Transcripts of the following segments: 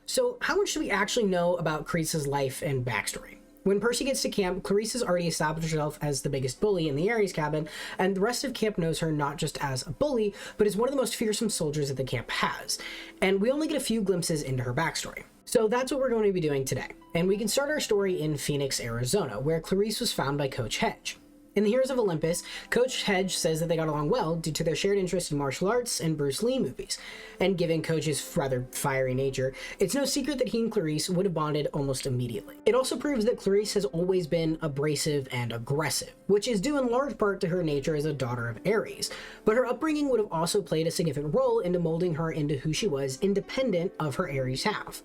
So how much do we actually know about Clarisse's life and backstory? When Percy gets to camp, Clarisse has already established herself as the biggest bully in the Ares cabin, and the rest of camp knows her not just as a bully, but as one of the most fearsome soldiers that the camp has. And we only get a few glimpses into her backstory. So that's what we're going to be doing today. And we can start our story in Phoenix, Arizona, where Clarisse was found by Coach Hedge. In the Heroes of Olympus, Coach Hedge says that they got along well due to their shared interest in martial arts and Bruce Lee movies. And given Coach's rather fiery nature, it's no secret that he and Clarisse would have bonded almost immediately. It also proves that Clarisse has always been abrasive and aggressive, which is due in large part to her nature as a daughter of Ares. But her upbringing would have also played a significant role into molding her into who she was, independent of her Ares half.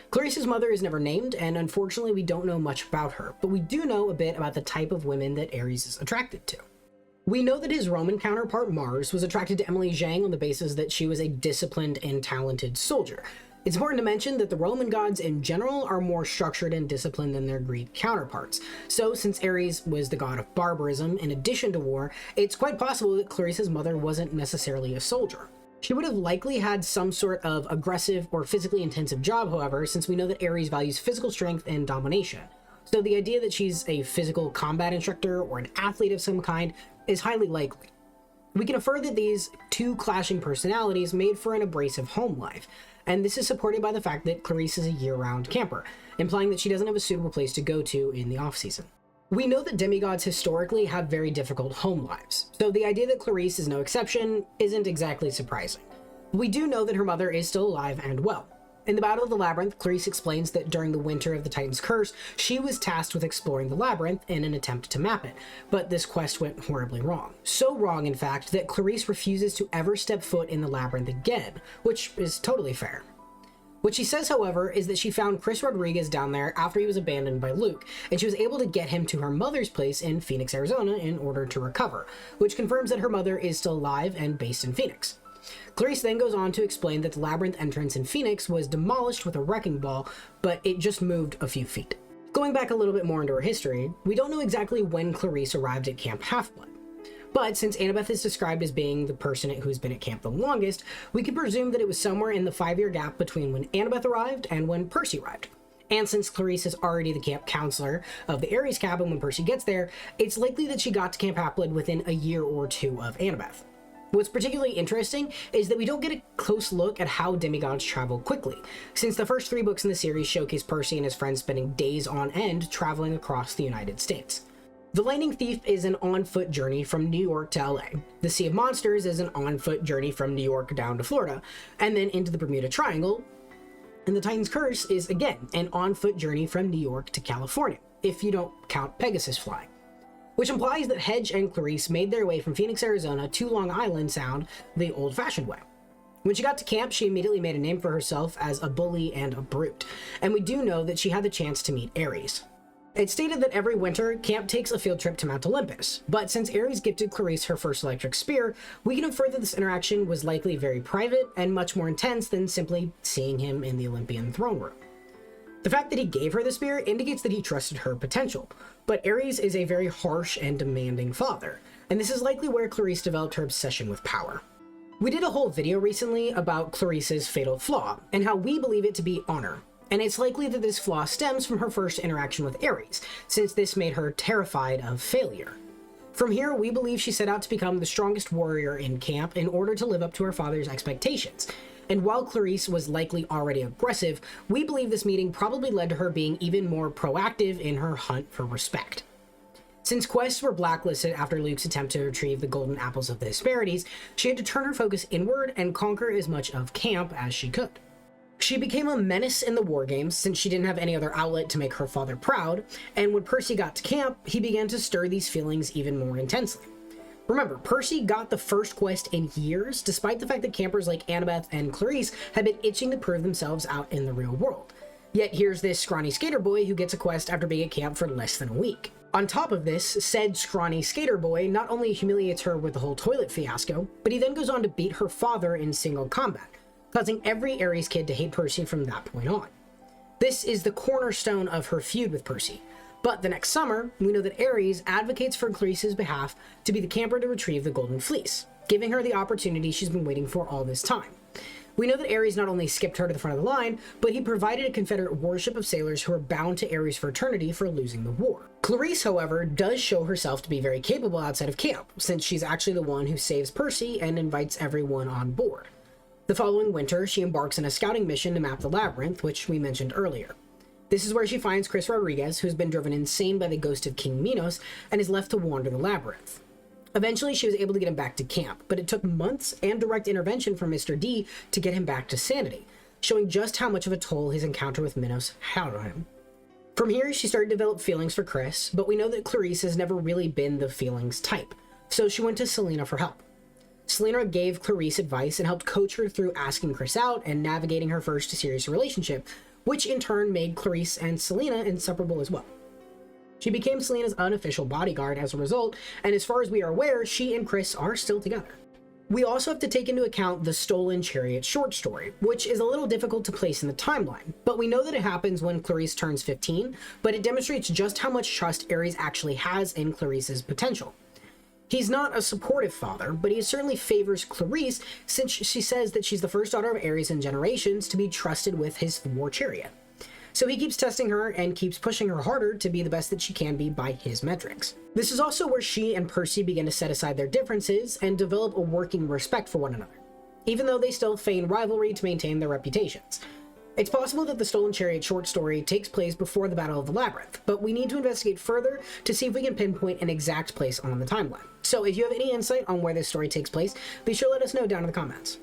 Clarisse's mother is never named, and unfortunately we don't know much about her, but we do know a bit about the type of women that Ares is attracted to. We know that his Roman counterpart Mars was attracted to Emily Zhang on the basis that she was a disciplined and talented soldier. It's important to mention that the Roman gods in general are more structured and disciplined than their Greek counterparts. So since Ares was the god of barbarism in addition to war, it's quite possible that Clarisse's mother wasn't necessarily a soldier. She would have likely had some sort of aggressive or physically intensive job, however, since we know that Ares values physical strength and domination. So the idea that she's a physical combat instructor or an athlete of some kind is highly likely. We can infer that these two clashing personalities made for an abrasive home life, and this is supported by the fact that Clarisse is a year-round camper, implying that she doesn't have a suitable place to go to in the off-season. We know that demigods historically have very difficult home lives, so the idea that Clarisse is no exception isn't exactly surprising. We do know that her mother is still alive and well. In the Battle of the Labyrinth, Clarisse explains that during the winter of the Titan's Curse, she was tasked with exploring the labyrinth in an attempt to map it, but this quest went horribly wrong. So wrong, in fact, that Clarisse refuses to ever step foot in the labyrinth again, which is totally fair. What she says, however, is that she found Chris Rodriguez down there after he was abandoned by Luke, and she was able to get him to her mother's place in Phoenix, Arizona in order to recover, which confirms that her mother is still alive and based in Phoenix. Clarisse then goes on to explain that the labyrinth entrance in Phoenix was demolished with a wrecking ball, but it just moved a few feet. Going back a little bit more into her history, we don't know exactly when Clarisse arrived at Camp Half-Blood. But since Annabeth is described as being the person who's been at camp the longest, we can presume that it was somewhere in the 5-year gap between when Annabeth arrived and when Percy arrived. And since Clarisse is already the camp counselor of the Ares cabin when Percy gets there, it's likely that she got to Camp Half-Blood within a year or two of Annabeth. What's particularly interesting is that we don't get a close look at how demigods travel quickly, since the first 3 books in the series showcase Percy and his friends spending days on end traveling across the United States. The Lightning Thief is an on-foot journey from New York to LA. The Sea of Monsters is an on-foot journey from New York down to Florida, and then into the Bermuda Triangle. And the Titan's Curse is, again, an on-foot journey from New York to California, if you don't count Pegasus flying. Which implies that Hedge and Clarisse made their way from Phoenix, Arizona to Long Island Sound the old-fashioned way. When she got to camp, she immediately made a name for herself as a bully and a brute, and we do know that she had the chance to meet Ares. It's stated that every winter, camp takes a field trip to Mount Olympus, but since Ares gifted Clarisse her first electric spear, we can infer that this interaction was likely very private and much more intense than simply seeing him in the Olympian throne room. The fact that he gave her the spear indicates that he trusted her potential, but Ares is a very harsh and demanding father, and this is likely where Clarisse developed her obsession with power. We did a whole video recently about Clarisse's fatal flaw, and how we believe it to be honor. And it's likely that this flaw stems from her first interaction with Ares, since this made her terrified of failure. From here, we believe she set out to become the strongest warrior in camp in order to live up to her father's expectations. And while Clarisse was likely already aggressive, we believe this meeting probably led to her being even more proactive in her hunt for respect. Since quests were blacklisted after Luke's attempt to retrieve the golden apples of the Hesperides, she had to turn her focus inward and conquer as much of camp as she could. She became a menace in the war games since she didn't have any other outlet to make her father proud, and when Percy got to camp, he began to stir these feelings even more intensely. Remember, Percy got the first quest in years, despite the fact that campers like Annabeth and Clarisse had been itching to prove themselves out in the real world. Yet here's this scrawny skater boy who gets a quest after being at camp for less than a week. On top of this, said scrawny skater boy not only humiliates her with the whole toilet fiasco, but he then goes on to beat her father in single combat, causing every Ares kid to hate Percy from that point on. This is the cornerstone of her feud with Percy, but the next summer, we know that Ares advocates for Clarisse's behalf to be the camper to retrieve the Golden Fleece, giving her the opportunity she's been waiting for all this time. We know that Ares not only skipped her to the front of the line, but he provided a Confederate warship of sailors who were bound to Ares for eternity for losing the war. Clarisse, however, does show herself to be very capable outside of camp, since she's actually the one who saves Percy and invites everyone on board. The following winter, she embarks on a scouting mission to map the labyrinth, which we mentioned earlier. This is where she finds Chris Rodriguez, who's been driven insane by the ghost of King Minos and is left to wander the labyrinth. Eventually, she was able to get him back to camp, but it took months and direct intervention from Mr. D to get him back to sanity, showing just how much of a toll his encounter with Minos had on him. From here, she started to develop feelings for Chris, but we know that Clarisse has never really been the feelings type, so she went to Selena for help. Selena gave Clarisse advice and helped coach her through asking Chris out and navigating her first serious relationship, which in turn made Clarisse and Selena inseparable as well. She became Selena's unofficial bodyguard as a result, and as far as we are aware, she and Chris are still together. We also have to take into account the Stolen Chariot short story, which is a little difficult to place in the timeline, but we know that it happens when Clarisse turns 15, but it demonstrates just how much trust Ares actually has in Clarisse's potential. He's not a supportive father, but he certainly favors Clarisse since she says that she's the first daughter of Ares in generations to be trusted with his war chariot. So he keeps testing her and keeps pushing her harder to be the best that she can be by his metrics. This is also where she and Percy begin to set aside their differences and develop a working respect for one another, even though they still feign rivalry to maintain their reputations. It's possible that the Stolen Chariot short story takes place before the Battle of the Labyrinth, but we need to investigate further to see if we can pinpoint an exact place on the timeline. So if you have any insight on where this story takes place, be sure to let us know down in the comments.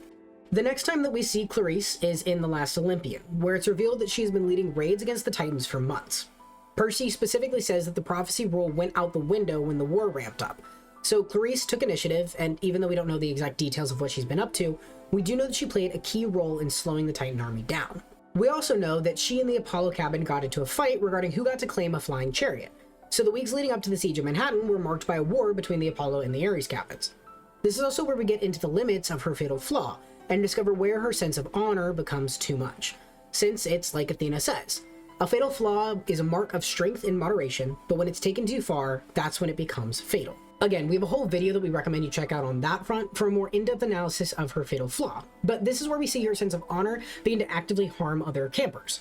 The next time that we see Clarisse is in The Last Olympian, where it's revealed that she's been leading raids against the Titans for months. Percy specifically says that the prophecy rule went out the window when the war ramped up. So Clarisse took initiative, and even though we don't know the exact details of what she's been up to, we do know that she played a key role in slowing the Titan army down. We also know that she and the Apollo cabin got into a fight regarding who got to claim a flying chariot. So the weeks leading up to the siege of Manhattan were marked by a war between the Apollo and the Ares cabins. This is also where we get into the limits of her fatal flaw, and discover where her sense of honor becomes too much, since it's like Athena says, a fatal flaw is a mark of strength in moderation, but when it's taken too far, that's when it becomes fatal. Again, we have a whole video that we recommend you check out on that front for a more in-depth analysis of her fatal flaw, but this is where we see her sense of honor begin to actively harm other campers.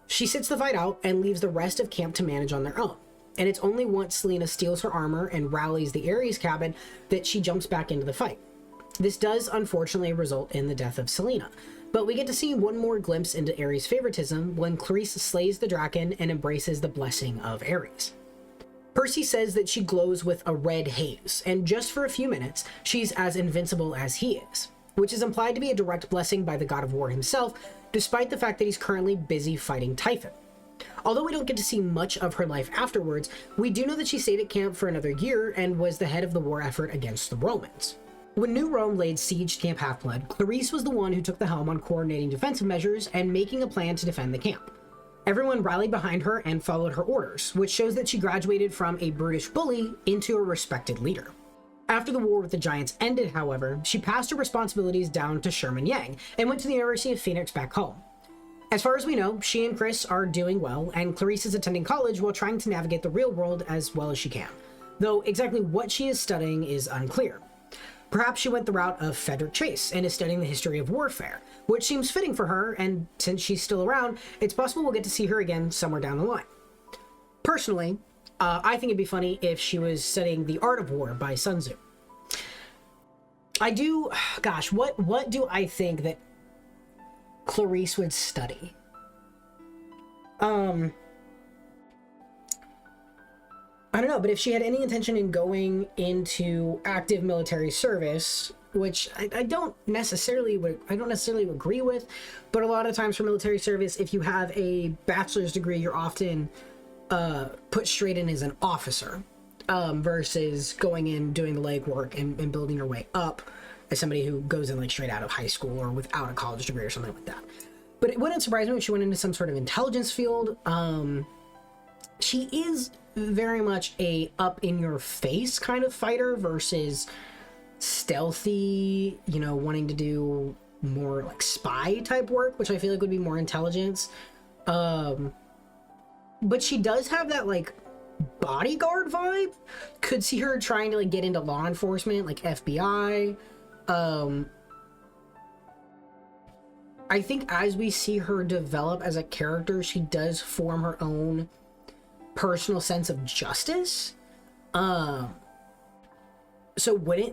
She sits the fight out and leaves the rest of camp to manage on their own, and it's only once Selena steals her armor and rallies the Ares cabin that she jumps back into the fight. This does unfortunately result in the death of Selena, but we get to see one more glimpse into Ares' favoritism when Clarisse slays the Draken and embraces the blessing of Ares. Percy says that she glows with a red haze, and just for a few minutes, she's as invincible as he is, which is implied to be a direct blessing by the god of war himself, despite the fact that he's currently busy fighting Typhon. Although we don't get to see much of her life afterwards, we do know that she stayed at camp for another year and was the head of the war effort against the Romans. When New Rome laid siege to Camp Half-Blood, Clarisse was the one who took the helm on coordinating defensive measures and making a plan to defend the camp. Everyone rallied behind her and followed her orders, which shows that she graduated from a brutish bully into a respected leader. After the war with the Giants ended, however, she passed her responsibilities down to Sherman Yang and went to the University of Phoenix back home. As far as we know, she and Chris are doing well, and Clarisse is attending college while trying to navigate the real world as well as she can, though exactly what she is studying is unclear. Perhaps she went the route of Frederick Chase and is studying the history of warfare, which seems fitting for her, and since she's still around, it's possible we'll get to see her again somewhere down the line. Personally, I think it'd be funny if she was studying The Art of War by Sun Tzu. What do I think that Clarisse would study? I don't know, but if she had any intention in going into active military service, which I don't necessarily agree with, but a lot of times for military service, if you have a bachelor's degree, you're often put straight in as an officer, versus going in, doing the legwork and building your way up as somebody who goes in like straight out of high school or without a college degree or something like that. But it wouldn't surprise me if she went into some sort of intelligence field. She is very much a up-in-your-face kind of fighter versus stealthy, wanting to do more like spy type work, which I feel like would be more intelligence. But she does have that like bodyguard vibe. Could see her trying to like get into law enforcement, like FBI. I think as we see her develop as a character, she does form her own personal sense of justice. So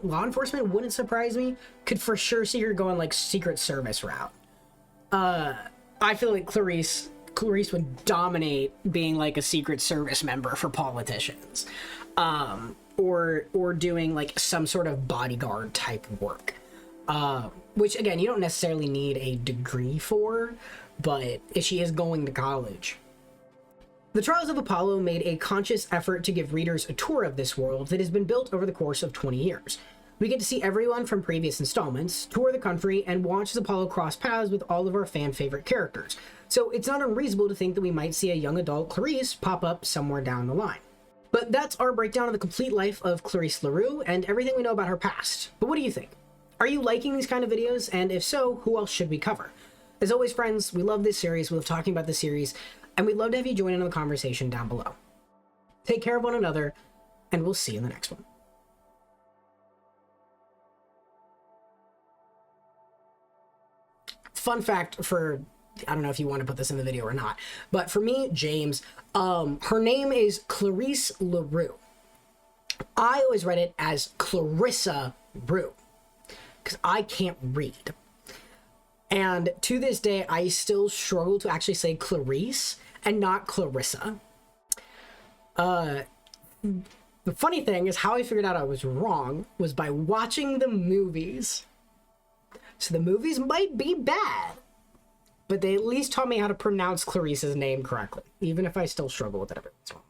law enforcement wouldn't surprise me. Could for sure see her going like Secret Service route. I feel like Clarisse would dominate being like a Secret Service member for politicians, or doing like some sort of bodyguard type work, which again you don't necessarily need a degree for, but if she is going to college. The Trials of Apollo made a conscious effort to give readers a tour of this world that has been built over the course of 20 years. We get to see everyone from previous installments, tour the country, and watch as Apollo cross paths with all of our fan-favorite characters. So it's not unreasonable to think that we might see a young adult Clarisse pop up somewhere down the line. But that's our breakdown of the complete life of Clarisse LaRue and everything we know about her past. But what do you think? Are you liking these kind of videos? And if so, who else should we cover? As always, friends, we love this series, we love talking about this series, and we'd love to have you join in on the conversation down below. Take care of one another, and we'll see you in the next one. Fun fact for, I don't know if you want to put this in the video or not, but for me, James, her name is Clarisse LaRue. I always read it as Clarissa Rue, because I can't read. And to this day, I still struggle to actually say Clarisse and not Clarissa. The funny thing is how I figured out I was wrong was by watching the movies. So the movies might be bad, but they at least taught me how to pronounce Clarisse's name correctly, even if I still struggle with it every once in a while.